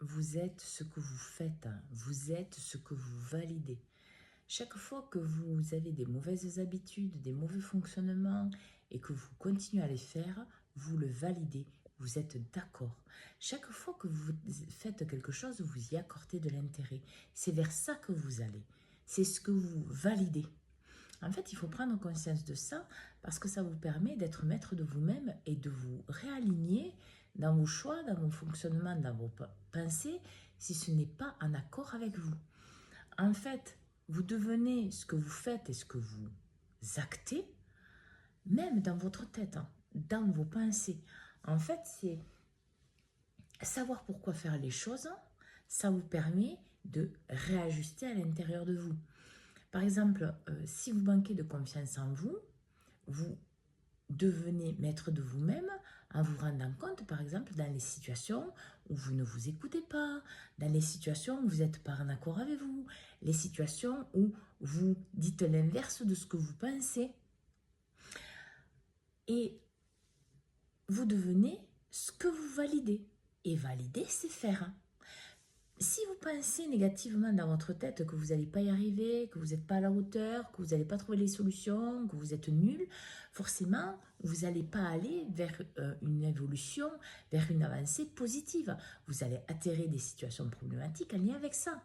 vous êtes ce que vous faites, vous êtes ce que vous validez. Chaque fois que vous avez des mauvaises habitudes, des mauvais fonctionnements et que vous continuez à les faire, vous le validez, vous êtes d'accord. Chaque fois que vous faites quelque chose, vous y accordez de l'intérêt. C'est vers ça que vous allez. C'est ce que vous validez. En fait, il faut prendre conscience de ça parce que ça vous permet d'être maître de vous-même et de vous réaligner dans vos choix, dans vos fonctionnements, dans vos pensées, si ce n'est pas en accord avec vous. En fait, vous devenez ce que vous faites et ce que vous actez, même dans votre tête, dans vos pensées. En fait, c'est savoir pourquoi faire les choses, ça vous permet de réajuster à l'intérieur de vous. Par exemple, si vous manquez de confiance en vous, vous devenez maître de vous-même en vous rendant compte, par exemple, dans les situations où vous ne vous écoutez pas, dans les situations où vous n'êtes pas en accord avec vous, les situations où vous dites l'inverse de ce que vous pensez. Et vous devenez ce que vous validez. Et valider, c'est faire. Si vous pensez négativement dans votre tête que vous n'allez pas y arriver, que vous n'êtes pas à la hauteur, que vous n'allez pas trouver les solutions, que vous êtes nul, forcément, vous n'allez pas aller vers une évolution, vers une avancée positive. Vous allez atterrir des situations problématiques en lien avec ça.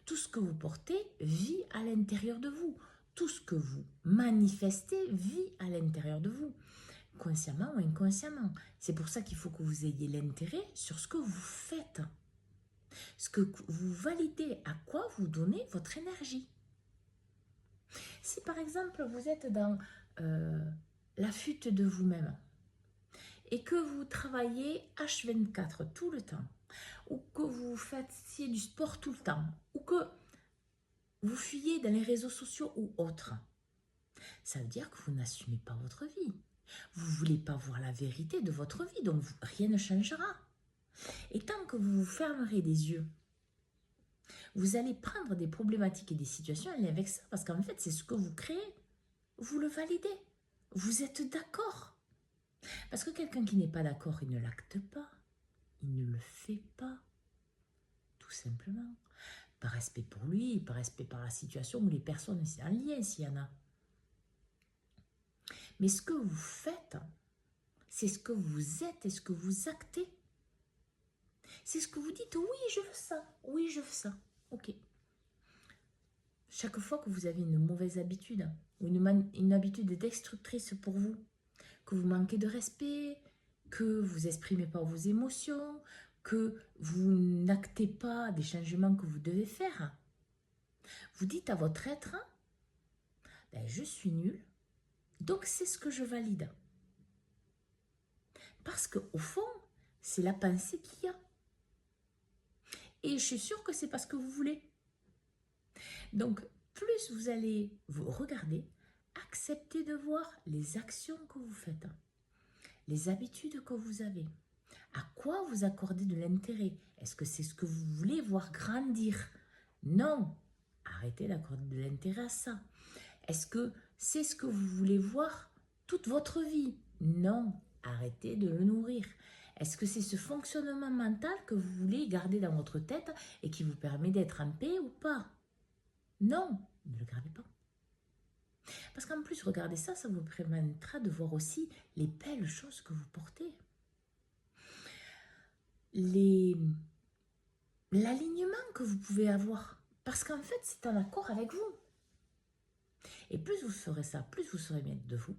Tout ce que vous portez vit à l'intérieur de vous. Tout ce que vous manifestez vit à l'intérieur de vous, consciemment ou inconsciemment. C'est pour ça qu'il faut que vous ayez l'intérêt sur ce que vous faites. Ce que vous validez, à quoi vous donnez votre énergie. Si par exemple vous êtes dans la fuite de vous-même et que vous travaillez H24 tout le temps, ou que vous fassiez du sport tout le temps, ou que vous fuyez dans les réseaux sociaux ou autres, ça veut dire que vous n'assumez pas votre vie. Vous ne voulez pas voir la vérité de votre vie, donc rien ne changera. Et tant que vous vous fermerez les yeux, vous allez prendre des problématiques et des situations en lien avec ça, parce qu'en fait, c'est ce que vous créez. Vous le validez. Vous êtes d'accord. Parce que quelqu'un qui n'est pas d'accord, il ne l'acte pas. Il ne le fait pas. Tout simplement. Par respect pour lui, par respect par la situation ou les personnes en lien, s'il y en a. Mais ce que vous faites, c'est ce que vous êtes et ce que vous actez. C'est ce que vous dites, oui, je veux ça. Oui, je veux ça. Ok. Chaque fois que vous avez une mauvaise habitude, ou une habitude destructrice pour vous, que vous manquez de respect, que vous n'exprimez pas vos émotions, que vous n'actez pas des changements que vous devez faire, vous dites à votre être, ben, je suis nul, donc c'est ce que je valide. Parce qu'au fond, c'est la pensée qu'il y a. Et je suis sûre que c'est parce que vous voulez. Donc, plus vous allez vous regarder, accepter de voir les actions que vous faites, les habitudes que vous avez, à quoi vous accordez de l'intérêt. Est-ce que c'est ce que vous voulez voir grandir? Non, arrêtez d'accorder de l'intérêt à ça. Est-ce que c'est ce que vous voulez voir toute votre vie? Non, arrêtez de le nourrir. Est-ce que c'est ce fonctionnement mental que vous voulez garder dans votre tête et qui vous permet d'être en paix ou pas? Non, ne le gardez pas. Parce qu'en plus, regardez ça, ça vous permettra de voir aussi les belles choses que vous portez. L'alignement que vous pouvez avoir. Parce qu'en fait, c'est en accord avec vous. Et plus vous ferez ça, plus vous serez maître de vous,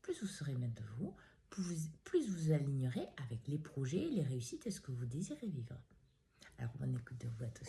plus vous serez maître de vous, plus vous alignerez avec les projets, les réussites et ce que vous désirez vivre. Alors, bonne écoute de vous à tous.